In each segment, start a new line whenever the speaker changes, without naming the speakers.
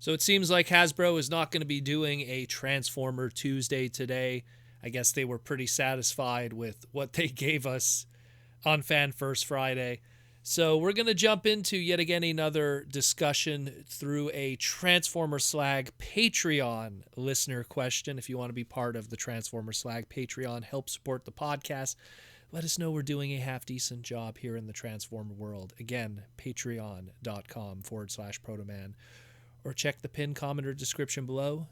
So it seems like Hasbro is not going to be doing a Transformer Tuesday today. I guess they were pretty satisfied with what they gave us on Fan First Friday. So we're going to jump into yet again another discussion through a Transformer Slag Patreon listener question. If you want to be part of the Transformer Slag Patreon, help support the podcast, let us know we're doing a half decent job here in the Transformer world. Again, patreon.com/protoman. Or check the pinned comment or description below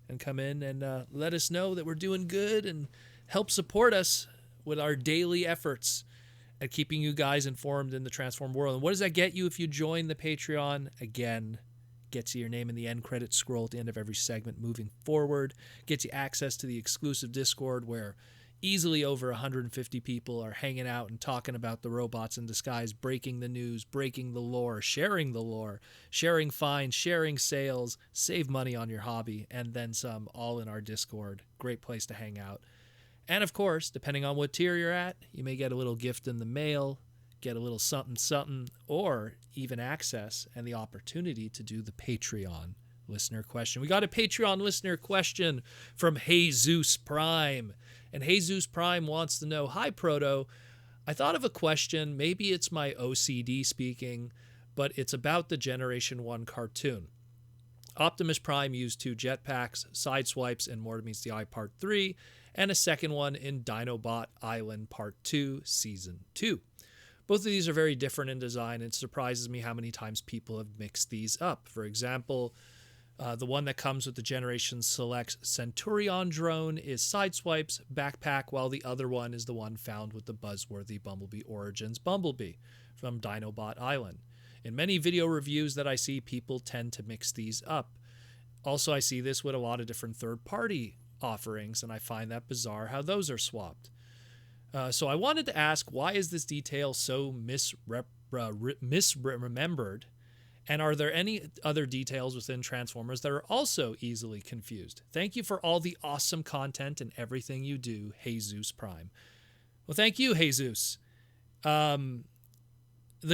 and come in and let us know that we're doing good and help support us with our daily efforts at keeping you guys informed in the Transform world. And what does that get you if you join the Patreon? Again, gets you your name in the end credit scroll at the end of every segment moving forward, gets you access to the exclusive Discord where easily over 150 people are hanging out and talking about the robots in disguise, breaking the news, breaking the lore, sharing finds, sharing sales, save money on your hobby, and then some, all in our Discord. Great place to hang out. And of course, depending on what tier you're at, you may get a little gift in the mail, get a little something something, or even access and the opportunity to do the Patreon listener question. We got a Patreon listener question from Jesus Prime. And Jesus Prime wants to know, hi, Proto. I thought of a question. Maybe it's my OCD speaking, but it's about the Generation 1 cartoon. Optimus Prime used 2 jetpacks, sideswipes in More Meets the Eye Part 3, and a second one in Dinobot Island Part 2, Season 2. Both of these are very different in design, and it surprises me how many times people have mixed these up. For example, the one that comes with the Generation Select Centurion drone is Sideswipe's backpack, while the other one is the one found with the buzzworthy Bumblebee Origins Bumblebee from Dinobot Island. In many video reviews that I see, people tend to mix these up. Also, I see this with a lot of different third-party offerings, and I find that bizarre how those are swapped. So I wanted to ask, why is this detail so misremembered? And are there any other details within Transformers that are also easily confused? Thank you for all the awesome content and everything you do, Jesus Prime. Well, thank you, Jesus. The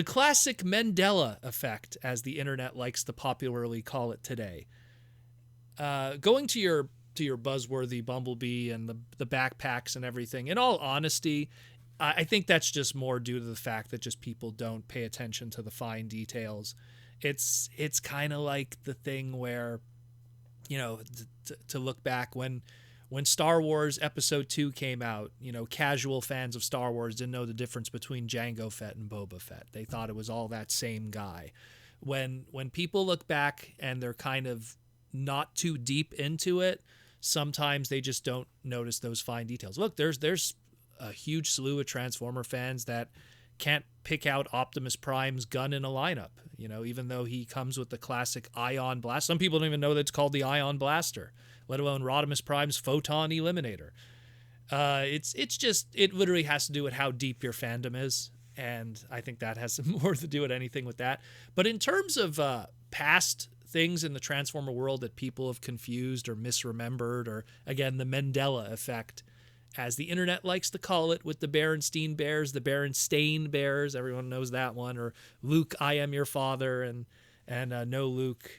classic Mandela Effect, as the internet likes to popularly call it today. Going to your buzzworthy Bumblebee and the backpacks and everything, in all honesty, I think that's just more due to the fact that just people don't pay attention to the fine details. It's kind of like the thing where, you know, to look back when Star Wars Episode 2 came out, you know, casual fans of Star Wars didn't know the difference between Jango Fett and Boba Fett. They thought it was all that same guy. When people look back and they're kind of not too deep into it, sometimes they just don't notice those fine details. Look, there's a huge slew of Transformer fans that can't pick out Optimus Prime's gun in a lineup, you know, even though he comes with the classic Ion Blast. Some people don't even know that it's called the Ion Blaster, let alone Rodimus Prime's Photon Eliminator. It literally has to do with how deep your fandom is, and I think that has more to do with anything with that. But in terms of past things in the Transformer world that people have confused or misremembered, or again, the Mandela Effect, as the internet likes to call it, with the Berenstein Bears, the Berenstain Bears, everyone knows that one, or Luke, I am your father, and no, Luke,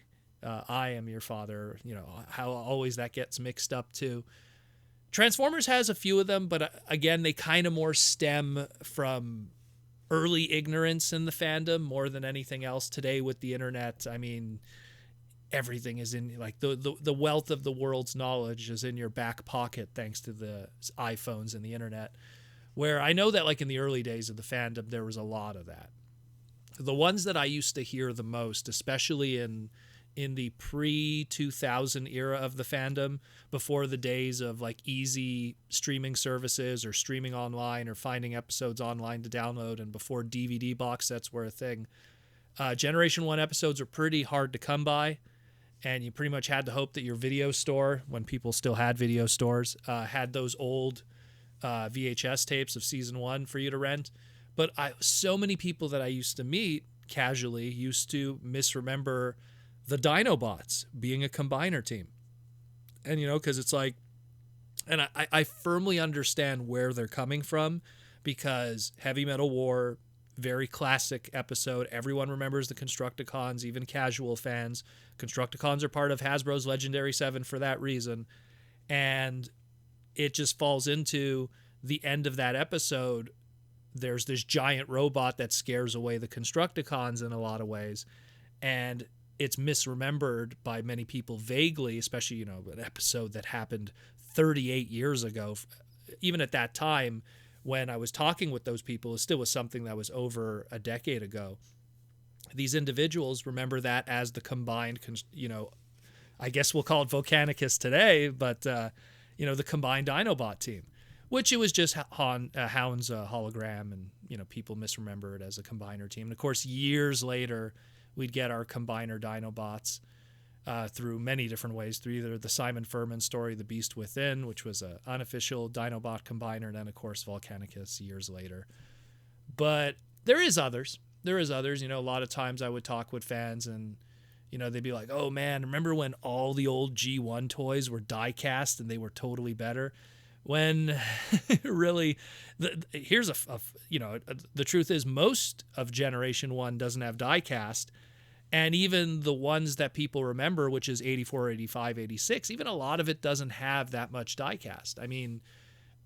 I am your father, you know, how always that gets mixed up too. Transformers has a few of them, but again, they kind of more stem from early ignorance in the fandom more than anything else. Today with the internet, I mean, everything is in, like, the wealth of the world's knowledge is in your back pocket thanks to the iPhones and the internet, where I know that, like, in the early days of the fandom there was a lot of that. The ones that I used to hear the most, especially in the pre-2000 era of the fandom, before the days of like easy streaming services or streaming online or finding episodes online to download, and before DVD box sets were a thing, Generation 1 episodes are pretty hard to come by. And you pretty much had to hope that your video store, when people still had video stores, had those old VHS tapes of season 1 for you to rent. But so many people that I used to meet casually used to misremember the Dinobots being a combiner team. And, you know, because it's like, and I firmly understand where they're coming from, because Heavy Metal War, very classic episode. Everyone remembers the Constructicons, even casual fans. Constructicons are part of Hasbro's Legendary 7 for that reason. And it just falls into the end of that episode. There's this giant robot that scares away the Constructicons in a lot of ways. And it's misremembered by many people vaguely, especially, an episode that happened 38 years ago. Even at that time, when I was talking with those people, it still was something that was over a decade ago. These individuals remember that as the combined, I guess we'll call it Volcanicus today, but, the combined Dinobot team, which it was just Hound's hologram, and, people misremember it as a combiner team. And of course, years later, we'd get our combiner Dinobots through many different ways, through either the Simon Furman story, The Beast Within, which was an unofficial Dinobot combiner, and then, of course, Volcanicus years later. But there is others. A lot of times I would talk with fans, and, they'd be like, oh, man, remember when all the old G1 toys were die-cast and they were totally better? When really, here's the truth is most of Generation 1 doesn't have die-cast. And even the ones that people remember, which is 84, 85, 86, even a lot of it doesn't have that much diecast. I mean,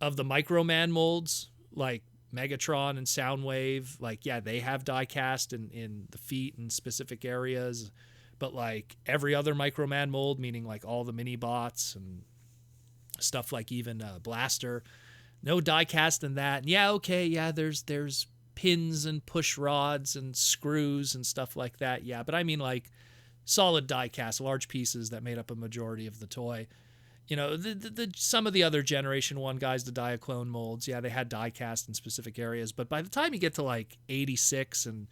of the Microman molds, like Megatron and Soundwave, like, yeah, they have diecast in the feet and specific areas. But like every other Microman mold, meaning like all the mini bots and stuff like even Blaster, no diecast in that. And yeah, okay, yeah, there's pins and push rods and screws and stuff like that. Yeah, but I mean like solid die-cast, large pieces that made up a majority of the toy. Some of the other Generation 1 guys, the Diaclone molds, yeah, they had die-cast in specific areas. But by the time you get to like 86 and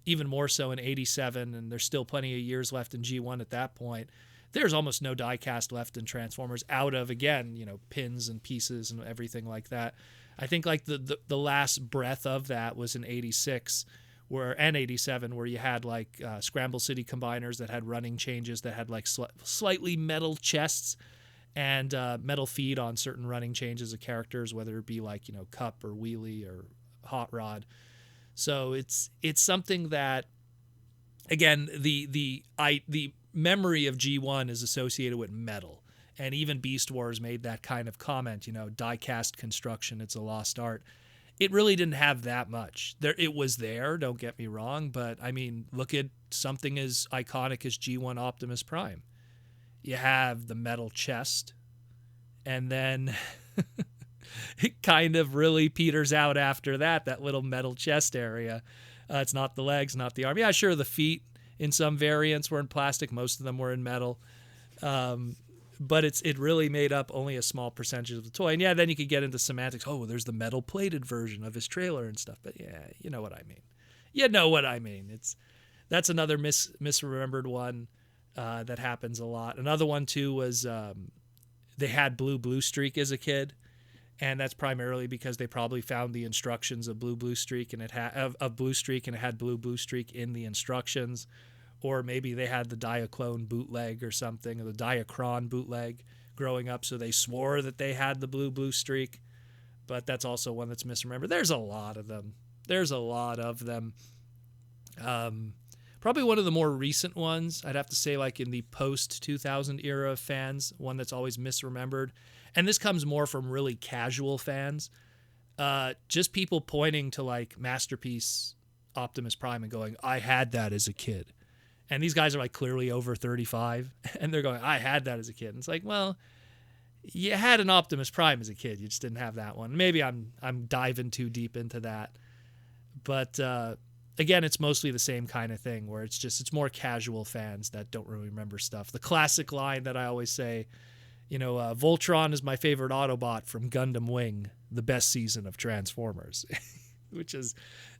even more so in 87, and there's still plenty of years left in G1 at that point, there's almost no die-cast left in Transformers out of, again, pins and pieces and everything like that. I think like the last breath of that was in 86 and 87, where you had like Scramble City combiners that had running changes that had like slightly metal chests and metal feet on certain running changes of characters, whether it be like, Cup or Wheelie or Hot Rod. So it's something that, again, the memory of G1 is associated with metal. And even Beast Wars made that kind of comment, die-cast construction, it's a lost art. It really didn't have that much. It was there, don't get me wrong, but I mean, look at something as iconic as G1 Optimus Prime. You have the metal chest, and then it kind of really peters out after that little metal chest area. It's not the legs, not the arm. Yeah, sure, the feet in some variants were in plastic. Most of them were in metal. But it really made up only a small percentage of the toy. And yeah, then you could get into semantics. Oh, well, there's the metal plated version of his trailer and stuff. But yeah, you know what I mean. That's another misremembered one that happens a lot. Another one too was they had Blue Streak as a kid, and that's primarily because they probably found the instructions of Blue Streak and it had Blue Streak, and it had Blue Streak in the instructions. Or maybe they had the Diaclone bootleg or something, or the Diacron bootleg growing up, so they swore that they had the Blue Streak. But that's also one that's misremembered. There's a lot of them. Probably one of the more recent ones, I'd have to say, like in the post-2000 era of fans, one that's always misremembered. And this comes more from really casual fans. Just people pointing to like Masterpiece Optimus Prime and going, I had that as a kid. And these guys are like clearly over 35, and they're going, I had that as a kid. And it's like, well, you had an Optimus Prime as a kid. You just didn't have that one. Maybe I'm diving too deep into that. But again, it's mostly the same kind of thing where it's more casual fans that don't really remember stuff. The classic line that I always say, Voltron is my favorite Autobot from Gundam Wing, the best season of Transformers, which is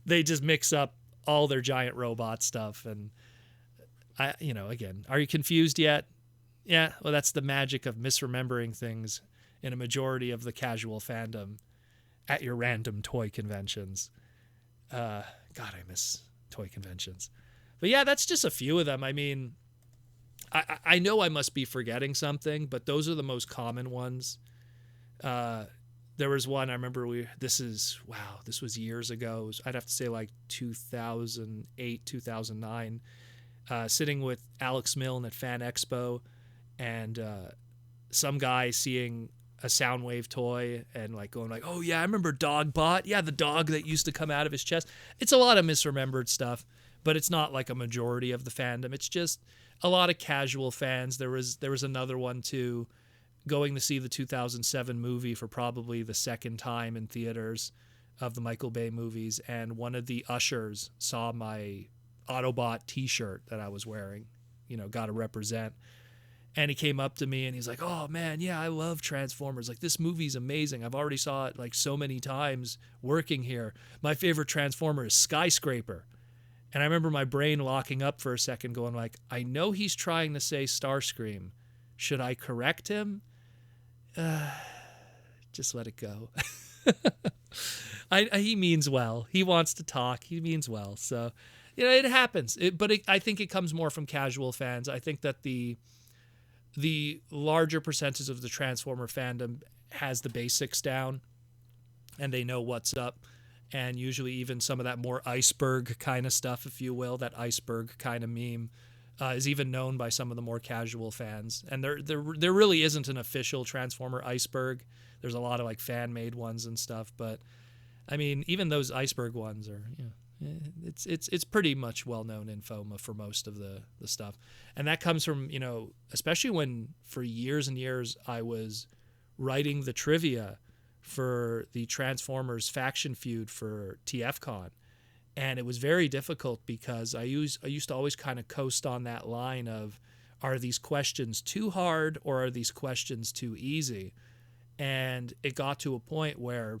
they just mix up all their giant robot stuff. And again, are you confused yet? Yeah, well, that's the magic of misremembering things in a majority of the casual fandom at your random toy conventions. God, I miss toy conventions. But yeah, that's just a few of them. I mean, I know I must be forgetting something, but those are the most common ones that There was one I remember. This was years ago. I'd have to say like 2008, 2009. Sitting with Alex Milne at Fan Expo, and some guy seeing a Soundwave toy and like going like, oh yeah, I remember Dogbot. Yeah, the dog that used to come out of his chest. It's a lot of misremembered stuff, but it's not like a majority of the fandom. It's just a lot of casual fans. There was another one too, going to see the 2007 movie for probably the second time in theaters of the Michael Bay movies, and one of the ushers saw my Autobot t-shirt that I was wearing, gotta represent. And he came up to me and he's like, oh man, yeah, I love Transformers. Like, this movie's amazing. I've already saw it like so many times working here. My favorite Transformer is Skyscraper. And I remember my brain locking up for a second going like, I know he's trying to say Starscream. Should I correct him? Just let it go. He means well. He wants to talk. He means well. So, it happens. I think it comes more from casual fans. I think that the larger percentage of the Transformer fandom has the basics down and they know what's up. And usually even some of that more iceberg kind of stuff, if you will, that iceberg kind of meme is even known by some of the more casual fans. And there really isn't an official Transformer iceberg. There's a lot of like fan-made ones and stuff. But I mean, even those iceberg ones are, it's pretty much well-known info for most of the stuff. And that comes from, especially when for years and years I was writing the trivia for the Transformers faction feud for TFCon. And it was very difficult because I used to always kind of coast on that line of, are these questions too hard or are these questions too easy? And it got to a point where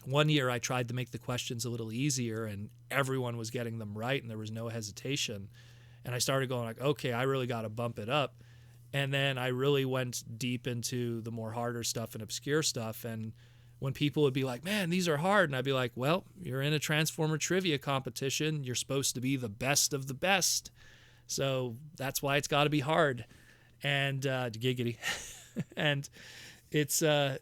one year I tried to make the questions a little easier and everyone was getting them right and there was no hesitation. And I started going like, okay, I really got to bump it up. And then I really went deep into the more harder stuff and obscure stuff. And when people would be like, man, these are hard. And I'd be like, well, you're in a Transformer trivia competition. You're supposed to be the best of the best. So that's why it's got to be hard. And giggity. And it's, I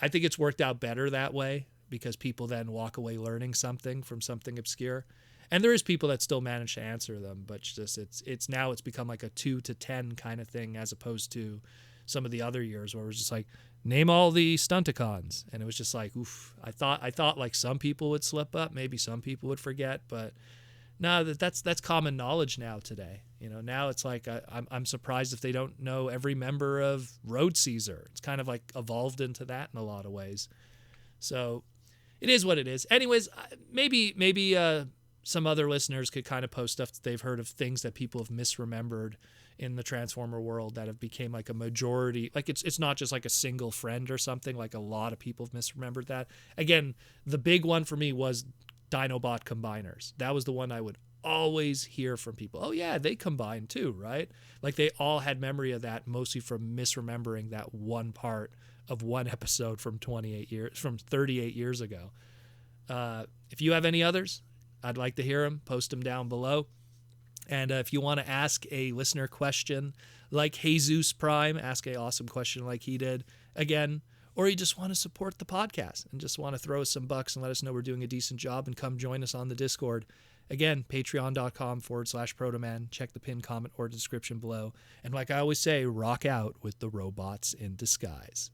think it's worked out better that way, because people then walk away learning something from something obscure. And there is people that still manage to answer them, but it's now it's become like a 2 to 10 kind of thing, as opposed to some of the other years where it was just like, name all the Stunticons. And it was just like, oof, I thought like some people would slip up, maybe some people would forget, but no, that's common knowledge now today. Now it's like, I'm surprised if they don't know every member of Road Caesar. It's kind of like evolved into that in a lot of ways. So it is what it is. Anyways, maybe some other listeners could kind of post stuff that they've heard of things that people have misremembered in the Transformer world that have became like a majority. Like it's not just like a single friend or something. Like a lot of people have misremembered that. Again, the big one for me was Dinobot combiners. That was the one I would always hear from people. Oh yeah, they combined too, right? Like they all had memory of that, mostly from misremembering that one part of one episode from 38 years ago. If you have any others, I'd like to hear them. Post them down below. And if you want to ask a listener question like Jesus Prime, ask an awesome question like he did, again, or you just want to support the podcast and just want to throw us some bucks and let us know we're doing a decent job and come join us on the Discord. Again, patreon.com/protoman. Check the pinned comment or description below. And like I always say, rock out with the robots in disguise.